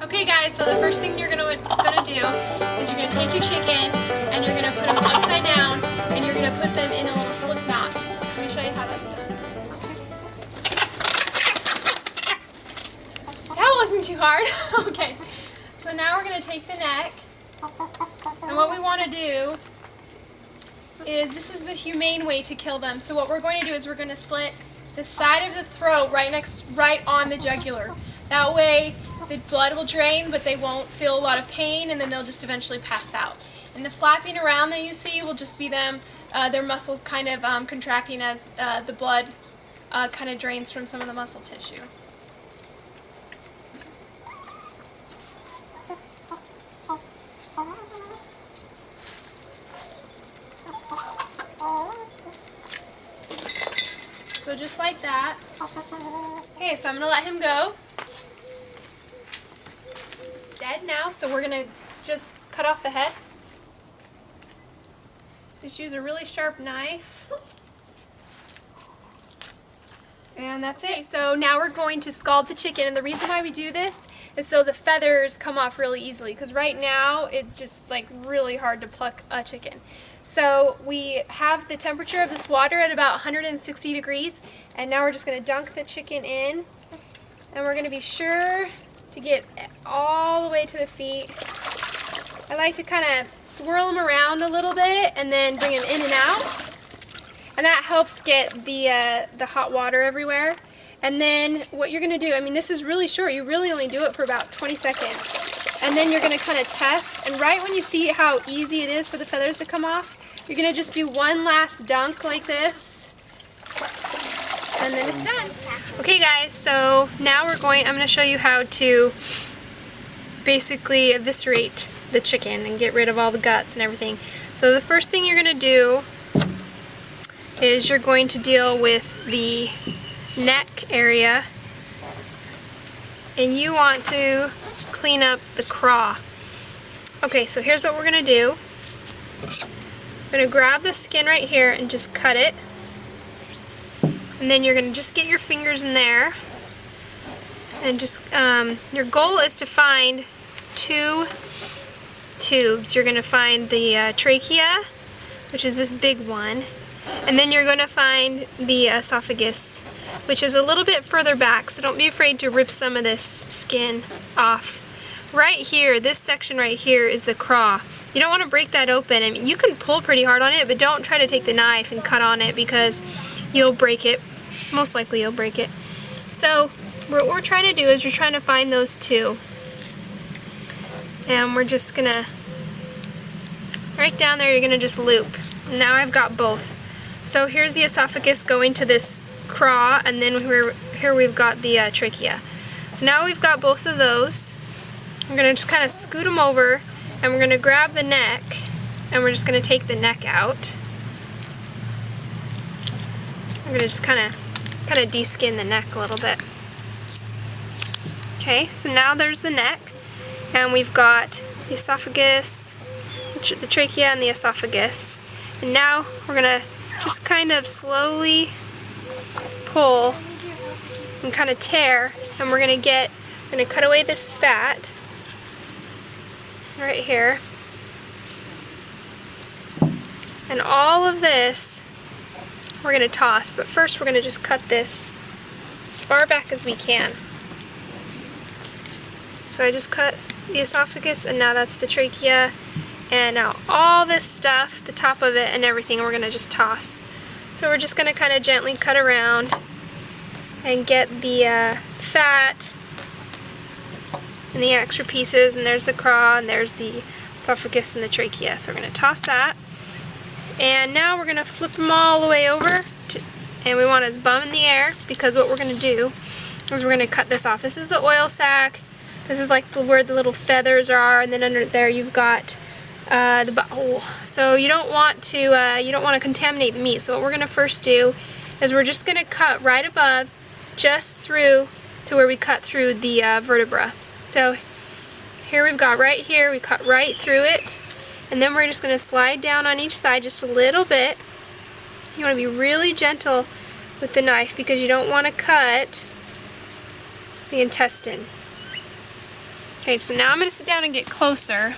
Okay guys, so the first thing you're gonna do is you're gonna take your chicken and you're gonna put them upside down and you're gonna put them in a little slip knot. Let me show you how that's done. That wasn't too hard. Okay, so now we're gonna take the neck, and what we want to do is, this is the humane way to kill them. So what we're going to do is we're going to slit the side of the throat right on the jugular. That way the blood will drain, but they won't feel a lot of pain, and then they'll just eventually pass out. And the flapping around that you see will just be them, their muscles kind of contracting as the blood kind of drains from some of the muscle tissue. So just like that. Okay, so I'm going to let him go. Dead now, so we're going to just cut off the head. Just use a really sharp knife. And that's it. So now we're going to scald the chicken, and the reason why we do this is so the feathers come off really easily, because right now it's just like really hard to pluck a chicken. So we have the temperature of this water at about 160 degrees, and now we're just going to dunk the chicken in, and we're going to be sure to get all the way to the feet. I like to kind of swirl them around a little bit and then bring them in and out, and that helps get the hot water everywhere. And then what you're going to do, I mean, this is really short, you really only do it for about 20 seconds. And then you're going to kind of test, and right when you see how easy it is for the feathers to come off, you're going to just do one last dunk like this, and then it's done. Okay guys, so now I'm going to show you how to basically eviscerate the chicken and get rid of all the guts and everything. So the first thing you're going to do is you're going to deal with the neck area, and you want to clean up the craw. Okay, so here's what we're going to do. We're going to grab the skin right here and just cut it, and then you're going to just get your fingers in there, and just your goal is to find 2 tubes. You're going to find the trachea, which is this big one, and then you're going to find the esophagus, which is a little bit further back, so don't be afraid to rip some of this skin off. Right here, this section right here is the craw. You don't want to break that open. I mean, you can pull pretty hard on it, but don't try to take the knife and cut on it, because you'll break it. Most likely you'll break it. So what we're trying to do is we're trying to find those 2. And we're just going to, right down there, you're going to just loop. Now I've got both. So here's the esophagus going to this craw, and then here we've got the trachea. So now we've got both of those. We're going to just kind of scoot them over, and we're going to grab the neck, and we're just going to take the neck out. We're going to just kind of de-skin the neck a little bit. Okay, so now there's the neck, and we've got the esophagus, the trachea, and the esophagus. And now we're going to just kind of slowly pull and kind of tear, and we're going to cut away this fat right here. And all of this we're going to toss, but first we're going to just cut this as far back as we can. So I just cut the esophagus, and now that's the trachea, and now all this stuff, the top of it and everything, we're going to just toss. So we're just going to kind of gently cut around and get the fat and the extra pieces, and there's the craw, and there's the esophagus and the trachea. So we're going to toss that, and now we're going to flip them all the way over, and we want his bum in the air, because what we're going to do is we're going to cut this off. This is the oil sac. This is like where the little feathers are, and then under there you've got the butthole. So you don't want to contaminate the meat. So what we're going to first do is we're just going to cut right above, just through to where we cut through the vertebra. So here we've got right here, we cut right through it, and then we're just going to slide down on each side just a little bit. You want to be really gentle with the knife, because you don't want to cut the intestine. Okay, so now I'm going to sit down and get closer.